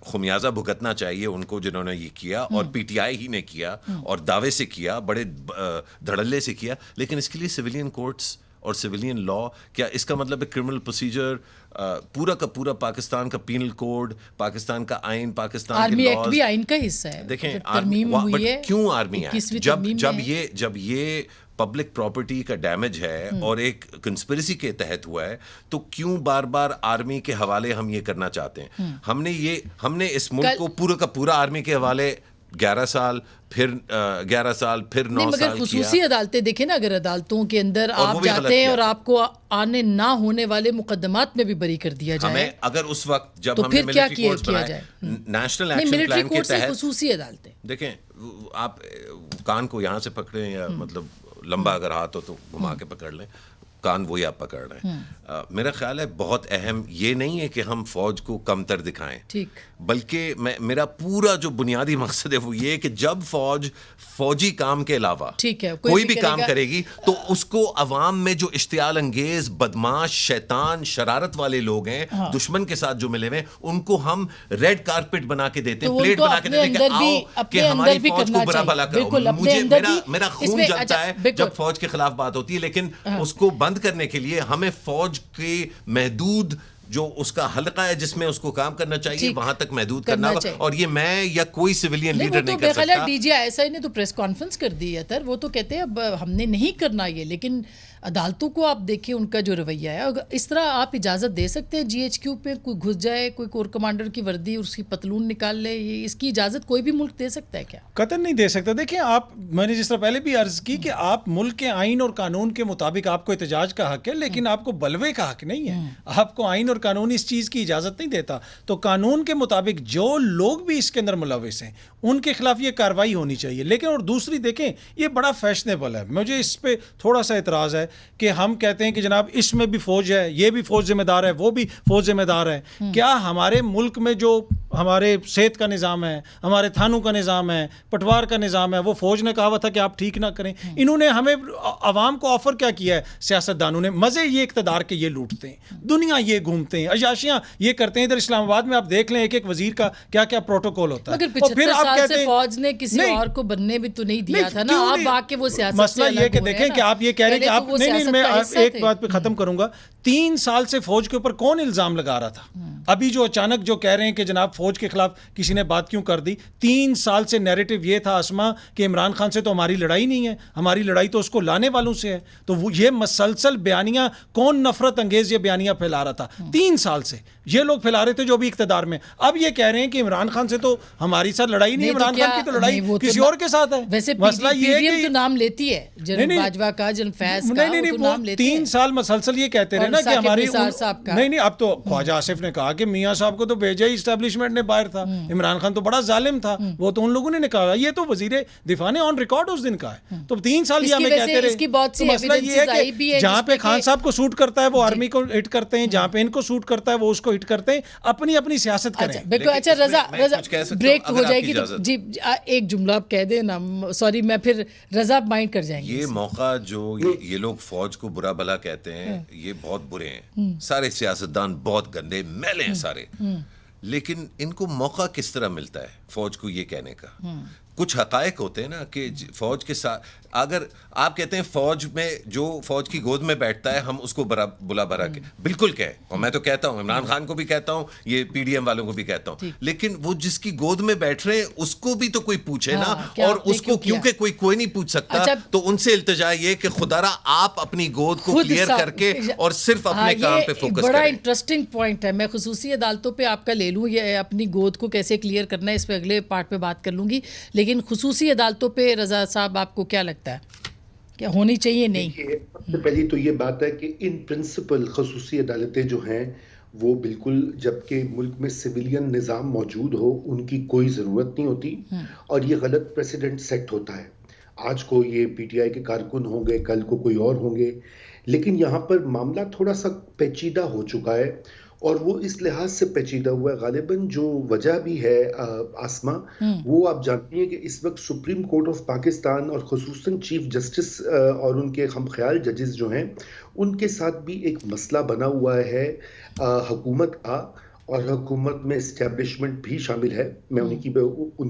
خمیازہ بھگتنا چاہیے ان کو جنہوں نے یہ کیا, اور پی ٹی آئی ہی نے کیا اور دعوے سے کیا, بڑے دھڑلے سے کیا, لیکن اس کے لیے سویلین کورٹس اور سویلین لا, کیا اس کا مطلب ہے کرمنل پروسیجر پورا کا پورا پاکستان کا پینل کوڈ, پاکستان کا آئین, پاکستان کے لاز بھی آئین کا حصہ ہے. دیکھیں کیوں آرمی ایکٹ جب یہ پبلک پراپرٹی کا ڈیمیج ہے اور ایک کنسپریسی کے تحت ہوا ہے, تو کیوں بار بار آرمی کے حوالے ہم یہ کرنا چاہتے ہیں؟ ہم نے اس ملک کو پورا کا پورا آرمی کے حوالے 11 سال پھر 11 سال پھر 9 سال مگر خصوصی عدالتیں دیکھیں نا، اگر عدالتوں کے اندر آپ جاتے ہیں اور آپ کو آنے نہ ہونے والے مقدمات میں بھی بری کر دیا جائے، ہمیں اگر اس وقت جب تو ہم نے پھر کیا ملٹری کورٹس بنائے، نیشنل ایکشن پلان کے تحت خصوصی عدالتیں دیکھیں، آپ کان کو یہاں سے پکڑیں یا مطلب لمبا اگر ہاتھ ہو تو گھما کے پکڑ لیں، کان وہی آپ پکڑ رہے ہیں. میرا خیال ہے بہت اہم یہ نہیں ہے کہ ہم فوج کو کمتر دکھائیں، بلکہ میرا پورا جو بنیادی مقصد ہے وہ یہ کہ جب فوجی کام کے علاوہ کوئی بھی کام کرے گی تو اس کو عوام میں جو اشتعال انگیز بدماش شیطان شرارت والے لوگ ہیں دشمن کے ساتھ جو ملے ہوئے ان کو ہم ریڈ کارپٹ بنا کے دیتے ہیں، پلیٹ بنا کے دیتے ہیں کہ آؤ کہ ہماری فوج کو برا بھلا کرو. مجھے میرا خون جلتا ہے جب فوج کے خلاف بات ہوتی ہے، لیکن اس کو بند کرنے کے لیے ہمیں فوج کے محدود جو اس کا حلقہ ہے جس میں اس کو کام کرنا چاہیے وہاں تک محدود کرنا ہوگا. اور یہ میں یا کوئی سویلین لیڈر نہیں کر سکتا. ڈی جی ایس آئی نے تو پریس کانفرنس کر دی ہے وہ تو کہتے ہیں اب ہم نے نہیں کرنا یہ، لیکن عدالتوں کو آپ دیکھیں ان کا جو رویہ ہے، اس طرح آپ اجازت دے سکتے ہیں جی ایچ کیو پہ کوئی گھس جائے، کوئی کور کمانڈر کی وردی اس کی پتلون نکال لے، اس کی اجازت کوئی بھی ملک دے سکتا ہے کیا؟ قطعاً نہیں دے سکتا. دیکھیں آپ، میں نے جس طرح پہلے بھی عرض کی کہ آپ ملک کے آئین اور قانون کے مطابق آپ کو احتجاج کا حق ہے، لیکن آپ کو بلوے کا حق نہیں ہے. آپ کو آئین اور قانون اس چیز کی اجازت نہیں دیتا. تو قانون کے مطابق جو لوگ بھی اس کے اندر ملوث ہیں ان کے خلاف یہ کارروائی ہونی چاہیے. لیکن اور دوسری دیکھیں، یہ بڑا فیشنیبل ہے، مجھے اس پہ تھوڑا سا اعتراض ہے کہ ہم کہتے ہیں کہ جناب اس میں بھی فوج ہے، یہ بھی فوج ذمہ دار ہے، وہ بھی فوج ذمہ دار ہے. کیا ہمارے ملک میں جو ہمارے صحت کا نظام ہے، ہمارے تھانوں کا نظام ہے، پٹوار کا نظام ہے، وہ فوج نے کہا ہوا تھا کہ آپ ٹھیک نہ کریں؟ انہوں نے ہمیں عوام کو آفر کیا کیا ہے؟ سیاستدانوں نے مزے یہ اقتدار کے یہ لوٹتے ہیں، دنیا یہ گھومتے ہیں، عیاشیاں یہ کرتے ہیں. ادھر اسلام آباد میں آپ دیکھ لیں ایک ایک وزیر کا کیا کیا پروٹوکول ہوتا ہے. مگر 75 سال سے فوج نے کسی اور کو بننے بھی تو نہیں دیا تھا نا. آپ آ کے وہ سیاست مسئلہ یہ کہ دیکھیں کہ آپ یہ کہہ رہے ہیں کہ آپ نہیں، میں ایک بات پہ ختم کروں گا. 3 سال سے فوج کے اوپر کون الزام لگا رہا تھا؟ ابھی جو اچانک جو کہہ رہے ہیں کہ جناب فوج کے خلاف کسی نے بات کیوں کر دی؟ 3 سال سے نیریٹو یہ تھا اسما کہ عمران خان سے تو ہماری لڑائی نہیں ہے، ہماری لڑائی تو اس کو لانے والوں سے ہے. تو وہ یہ مسلسل بیانیاں، کون نفرت انگیز یہ بیانیاں پھیلا رہا تھا 3 سال سے؟ یہ لوگ پھیلا رہے تھے جو بھی اقتدار میں. اب یہ کہہ رہے ہیں کہ عمران خان سے تو ہماری ساتھ لڑائی نہیں، عمران خان کی تو لڑائی کسی اور کے ساتھ ہے. ویسے مسئلہ یہ ہے کہ نام لیتی ہے جنرل باجوہ کا، جنرل فیض کا، وہ نام لیتے ہیں. 3 سال مسلسل یہ کہتے رہے نا کہ ہماری نہیں. اب تو خواجہ آصف نے کہا کہ میاں صاحب کو تو بھیجا ہی اسٹیبلشمنٹ نے باہر تھا، عمران خان تو بڑا ظالم تھا، وہ تو ان لوگوں نے کہا. یہ تو وزیر دفاع نے آن ریکارڈ اس دن کہا ہے. تو 3 سال یہ ہمیں کہتے رہے. تو مسئلہ یہ ہے کہ جہاں پہ خان صاحب کو سوٹ کرتا ہے وہ آرمی کو ہٹ کرتے ہیں، جہاں پہ ان کو سوٹ کرتا ہے وہ اس کو ہٹ کرتے ہیں. اپنی اپنی سیاست کریں. اچھا رضا بریک ہو جائے گی تو جی ایک جملہ آپ کہہ دیں نا، سوری میں پھر رضا مائنڈ کر جائیں گے. یہ موقع جو یہ لوگ فوج کو برا بھلا کہتے ہیں یہ بہت برے ہیں، سارے سیاستدان بہت گندے میلے ہیں سارے. لیکن ان کو موقع کس طرح ملتا ہے فوج کو یہ کہنے کا؟ کچھ حقائق ہوتے ہیں نا کہ فوج کے ساتھ اگر آپ کہتے ہیں فوج میں جو فوج کی گود میں بیٹھتا ہے ہم اس کو بلا برا کے بالکل کہے، اور میں تو کہتا ہوں عمران خان کو بھی کہتا ہوں، یہ پی ڈی ایم والوں کو بھی کہتا ہوں. لیکن وہ جس کی گود میں بیٹھ رہے ہیں اس کو بھی تو کوئی پوچھے نا. اور اس کو کیونکہ کوئی نہیں پوچھ سکتا تو ان سے التجا یہ کہ خدا را آپ اپنی گود کو کلیئر کر کے اور صرف اپنے کام پہ فوکس کریں. بڑا انٹرسٹنگ پوائنٹ ہے. میں خصوصی عدالتوں پہ آپ کا لے لوں، یہ اپنی گود کو کیسے کلیئر کرنا ہے اس پہ اگلے پارٹ پہ بات کر لوں گی. لیکن خصوصی عدالتوں پہ رضا صاحب آپ کو کیا لگتا ہے کیا ہونی چاہیے؟ نہیں، سب سے پہلی تو یہ بات ہے کہ ان پرنسپل خصوصی عدالتیں جو ہیں وہ بالکل، جبکہ ملک میں سویلین نظام موجود ہو ان کی کوئی ضرورت نہیں ہوتی، اور یہ غلط پریسیڈنٹ سیٹ ہوتا ہے. آج کو یہ پی ٹی آئی کے کارکن ہوں گے، کل کو کوئی اور ہوں گے. لیکن یہاں پر معاملہ تھوڑا سا پیچیدہ ہو چکا ہے، اور وہ اس لحاظ سے پیچیدہ ہوا ہے. غالباً جو وجہ بھی ہے آسما، وہ آپ جانتی ہیں کہ اس وقت سپریم کورٹ آف پاکستان اور خصوصاً چیف جسٹس اور ان کے ہم خیال ججز جو ہیں ان کے ساتھ بھی ایک مسئلہ بنا ہوا ہے حکومت کا، اور حکومت میں اسٹیبلشمنٹ بھی شامل ہے. میں ان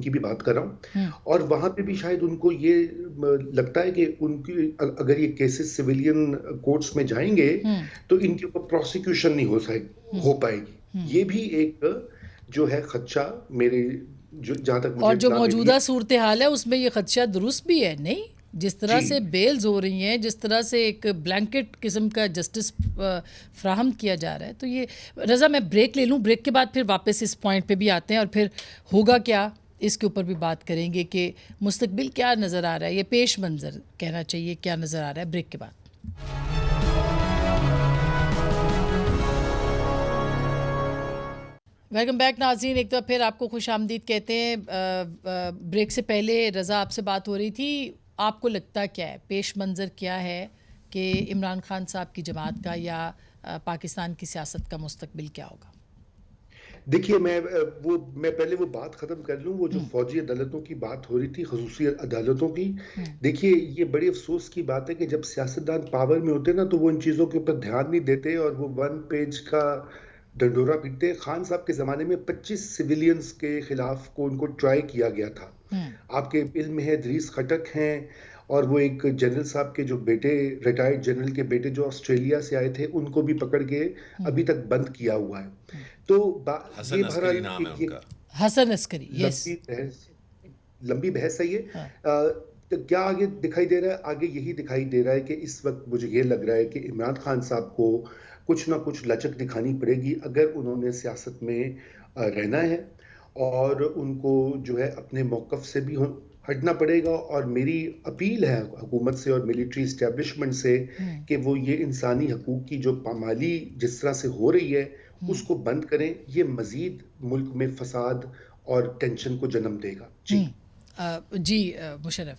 کی بھی بات کر رہا ہوں. اور وہاں پہ بھی شاید ان کو یہ لگتا ہے کہ ان کی اگر یہ کیسز سویلین کورٹس میں جائیں گے تو ان کے اوپر پروسیکیوشن نہیں ہو پائے گی. یہ بھی ایک جو ہے خدشہ میرے جہاں تک اور جو موجودہ صورتحال ہے اس میں یہ خدشہ درست بھی ہے. نہیں، جس طرح سے بیلز ہو رہی ہیں، جس طرح سے ایک بلینکٹ قسم کا جسٹس فراہم کیا جا رہا ہے. تو یہ رضا میں بریک لے لوں، بریک کے بعد پھر واپس اس پوائنٹ پہ بھی آتے ہیں اور پھر ہوگا کیا اس کے اوپر بھی بات کریں گے کہ مستقبل کیا نظر آ رہا ہے, یہ پیش منظر کہنا چاہیے, کیا نظر آ رہا ہے. بریک کے بعد. ویلکم بیک ناظرین, ایک دفعہ پھر آپ کو خوش آمدید کہتے ہیں. بریک سے پہلے رضا آپ سے بات ہو رہی تھی, آپ کو لگتا کیا ہے, پیش منظر کیا ہے کہ عمران خان صاحب کی جماعت کا یا پاکستان کی سیاست کا مستقبل کیا ہوگا؟ دیکھیے میں پہلے وہ بات ختم کر لوں, وہ جو فوجی عدالتوں کی بات ہو رہی تھی, خصوصی عدالتوں کی. دیکھیے یہ بڑی افسوس کی بات ہے کہ جب سیاستدان پاور میں ہوتے نا تو وہ ان چیزوں کے اوپر دھیان نہیں دیتے اور وہ 1 پیج کا ڈنڈورا پیٹتے. خان صاحب کے زمانے میں 25 سویلینز کے خلاف کو ان کو ٹرائی کیا گیا تھا. آپ کے علم میں ہے ادریس خٹک ہیں, اور وہ ایک جنرل صاحب کے جو بیٹے, ریٹائرڈ جنرل کے بیٹے جو آسٹریلیا سے آئے تھے, ان کو بھی پکڑ کے ابھی تک بند کیا ہوا ہے. تو حسن عسکری نام ہے ان کا, حسن عسکری. لمبی بحث ہے یہ. کیا آگے دکھائی دے رہا ہے؟ آگے یہی دکھائی دے رہا ہے کہ اس وقت مجھے یہ لگ رہا ہے کہ عمران خان صاحب کو کچھ نہ کچھ لچک دکھانی پڑے گی اگر انہوں نے سیاست میں رہنا ہے, اور ان کو جو ہے اپنے موقف سے بھی ہٹنا پڑے گا. اور میری اپیل ہے حکومت سے اور ملٹری اسٹیبلشمنٹ سے کہ وہ یہ انسانی حقوق کی جو پامالی جس طرح سے ہو رہی ہے اس کو بند کریں. یہ مزید ملک میں فساد اور ٹینشن کو جنم دے گا. جی مشرف,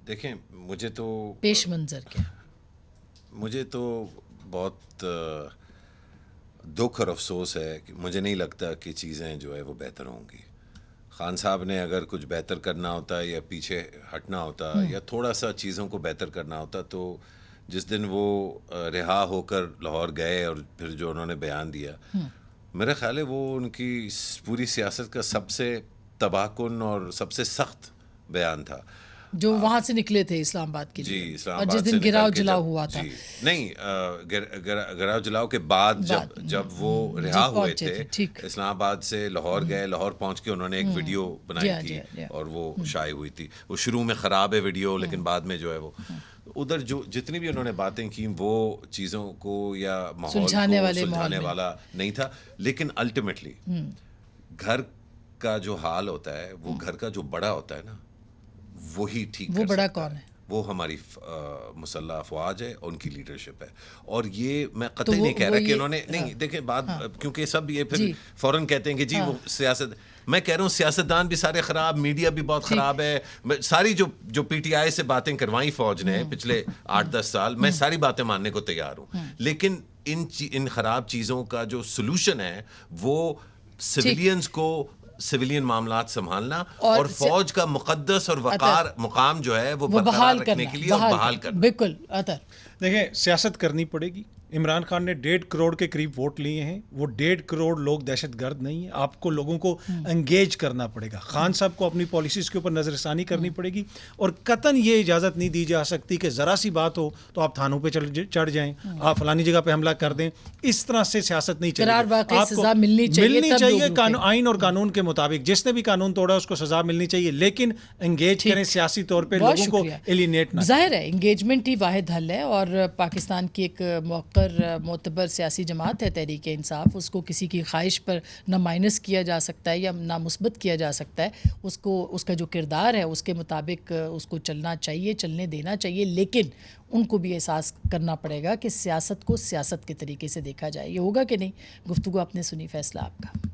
دیکھیں مجھے تو پیش منظر کیا, مجھے تو بہت دکھ اور افسوس ہے کہ مجھے نہیں لگتا کہ چیزیں جو ہے وہ بہتر ہوں گی. خان صاحب نے اگر کچھ بہتر کرنا ہوتا یا پیچھے ہٹنا ہوتا یا تھوڑا سا چیزوں کو بہتر کرنا ہوتا, تو جس دن وہ رہا ہو کر لاہور گئے اور پھر جو انہوں نے بیان دیا, میرا خیال ہے وہ ان کی پوری سیاست کا سب سے تباہ کن اور سب سے سخت بیان تھا جو وہاں سے نکلے تھے اسلام آباد کے لیے. جی, اسلام اور آباد جس دن گراؤ جلاؤ ہوا تھا. جی نہیں, گراؤ جلاؤ کے بعد جب وہ رہا ہوئے تھے, اسلام آباد سے لاہور گئے, لاہور پہنچ کے انہوں نے ایک ویڈیو بنائی تھی اور وہ شائع ہوئی تھی. وہ شروع میں خراب ہے ویڈیو, لیکن بعد میں جو ہے وہ ادھر جو جتنی بھی انہوں نے باتیں کی وہ چیزوں کو یا ماحول کو سلجھانے والا نہیں تھا. لیکن الٹیمیٹلی گھر کا جو حال ہوتا ہے, وہ گھر کا جو بڑا ہوتا ہے نا, وہی ٹھیک. وہ بڑا کون ہے؟ وہ ہماری مسلح افواج ہے, ان کی لیڈرشپ ہے. اور یہ میں قطعی نہیں کہہ رہا کہ انہوں نے نہیں, دیکھیں بات, کیونکہ سب یہ پھر فوراً کہتے ہیں کہ جی وہ سیاست, میں کہہ رہا ہوں سیاستدان بھی سارے خراب, میڈیا بھی بہت خراب ہے. ساری جو پی ٹی آئی سے باتیں کروائیں فوج نے پچھلے 8-10 سال, میں ساری باتیں ماننے کو تیار ہوں. لیکن ان خراب چیزوں کا جو سلوشن ہے وہ سویلینز کو سویلین معاملات سنبھالنا اور فوج کا مقدس اور وقار مقام جو ہے وہ برقرار رکھنے کے لیے اور بحال کرنا. بالکل. دیکھیں سیاست کرنی پڑے گی. عمران خان نے 1.5 کروڑ کے قریب ووٹ لیے ہیں. وہ 1.5 کروڑ لوگ دہشت گرد نہیں ہیں. آپ کو لوگوں کو انگیج کرنا پڑے گا. خان صاحب کو اپنی پالیسیز کے اوپر نظر ثانی کرنی پڑے گی, اور قطعاً یہ اجازت نہیں دی جا سکتی کہ ذرا سی بات ہو تو آپ تھانوں پہ چڑھ جائیں, آپ فلانی جگہ پہ حملہ کر دیں. اس طرح سے سیاست نہیں چلے گی. آپ کو ملنی چاہیے آئین اور قانون کے مطابق. جس نے بھی قانون توڑا اس کو سزا ملنی چاہیے, لیکن انگیج کریں سیاسی طور پہ, لوگوں کو ایلینیٹ نہ. ظاہر ہے انگیجمنٹ ہی واحد حل ہے, اور پاکستان کی ایک معتبر سیاسی جماعت ہے تحریک انصاف, اس کو کسی کی خواہش پر نہ مائنس کیا جا سکتا ہے یا نہ مثبت کیا جا سکتا ہے. اس کا جو کردار ہے اس کے مطابق اس کو چلنا چاہیے, چلنے دینا چاہیے, لیکن ان کو بھی احساس کرنا پڑے گا کہ سیاست کو سیاست کے طریقے سے دیکھا جائے. یہ ہوگا کہ نہیں؟ گفتگو آپ نے سنی, فیصلہ آپ کا.